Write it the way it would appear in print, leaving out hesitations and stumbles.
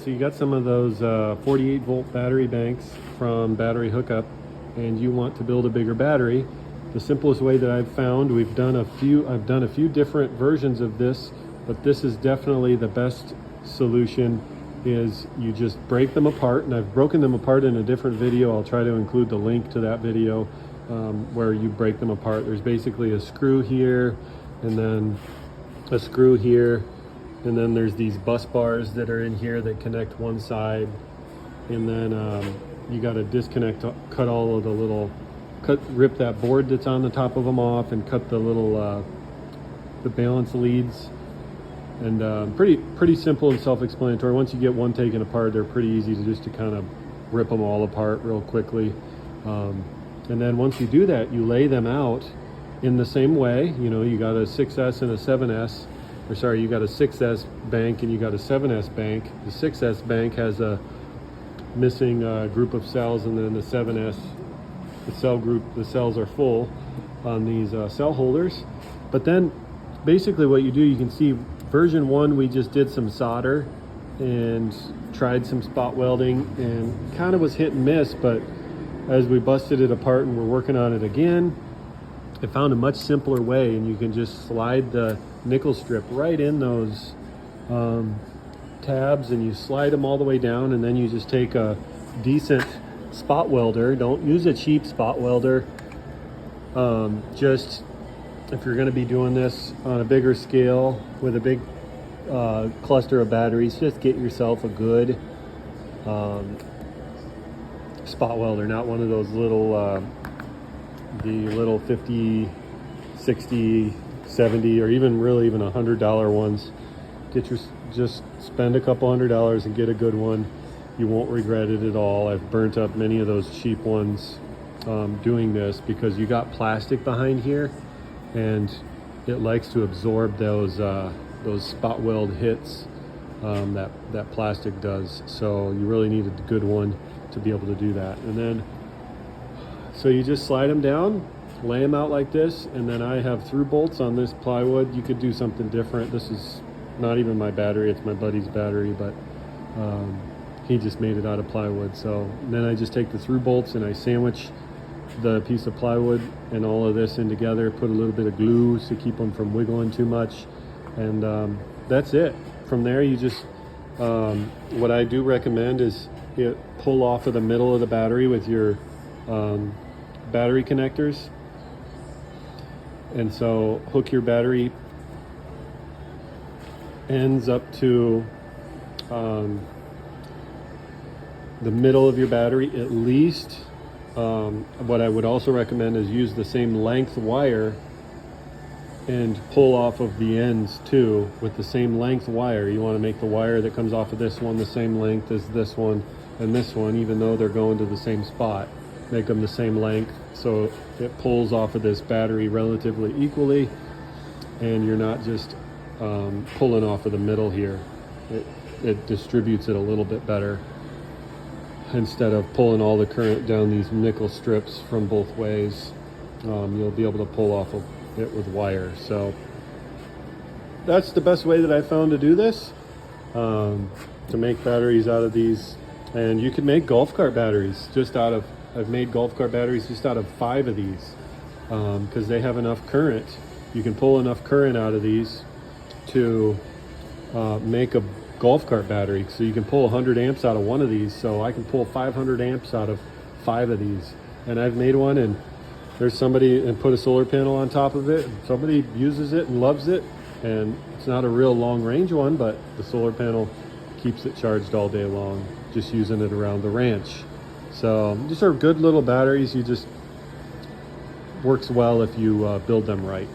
so you got some of those 48 volt battery banks from Battery Hookup, and you want to build a bigger battery. The simplest way that I've found, I've done a few different versions of this, but this is definitely the best solution, is you just break them apart. And I've broken them apart in a different video. I'll try to include the link to that video where you break them apart. There's basically a screw here, and then a screw here, and then there's these bus bars that are in here that connect one side, and then you got to disconnect, cut all of the little, rip that board that's on the top of them off, and cut the little the balance leads. And pretty simple and self-explanatory. Once you get one taken apart, they're pretty easy to kind of rip them all apart real quickly. And then once you do that, you lay them out in the same way. You know, you got a 6S and a 7S, or sorry, you got a 6S bank and you got a 7S bank. The 6S bank has a missing group of cells, and then the 7S, the cells are full on these cell holders. But then basically what you do, you can see version 1, we just did some solder and tried some spot welding, and kind of was hit and miss, but as we busted it apart and we're working on it again, I found a much simpler way, and you can just slide the nickel strip right in those tabs, and you slide them all the way down, and then you just take a decent spot welder. Don't use a cheap spot welder. Just if you're going to be doing this on a bigger scale with a big cluster of batteries, just get yourself a good spot welder, not one of those little the little 50, 60, 70, or even $100 ones. Just spend a couple $100 and get a good one. You won't regret it at all. I've burnt up many of those cheap ones doing this, because you got plastic behind here, and it likes to absorb those spot weld hits that plastic does. So you really need a good one to be able to do that. And then, so you just slide them down, lay them out like this, and then I have through bolts on this plywood. You could do something different. This is not even my battery, it's my buddy's battery, but he just made it out of plywood. So then I just take the through bolts and I sandwich the piece of plywood and all of this in together, put a little bit of glue to keep them from wiggling too much, and that's it. From there, you just what I do recommend is you pull off of the middle of the battery with your battery connectors, and so hook your battery ends up to the middle of your battery at least. What I would also recommend is use the same length wire and pull off of the ends too with the same length wire. You want to make the wire that comes off of this one the same length as this one and this one, even though they're going to the same spot. Make them the same length so it pulls off of this battery relatively equally, and you're not just pulling off of the middle here. It distributes it a little bit better, instead of pulling all the current down these nickel strips from both ways. You'll be able to pull off of it with wire. So that's the best way that I found to do this, to make batteries out of these. And you can make golf cart batteries just out of, I've made golf cart batteries just out of 5 of these, because they have enough current. You can pull enough current out of these to make a golf cart battery. So you can pull 100 amps out of one of these. So I can pull 500 amps out of 5 of these. And I've made one, and there's somebody, and put a solar panel on top of it. Somebody uses it and loves it. And it's not a real long range one, but the solar panel keeps it charged all day long, just using it around the ranch. So these are good little batteries. You just works well if you build them right.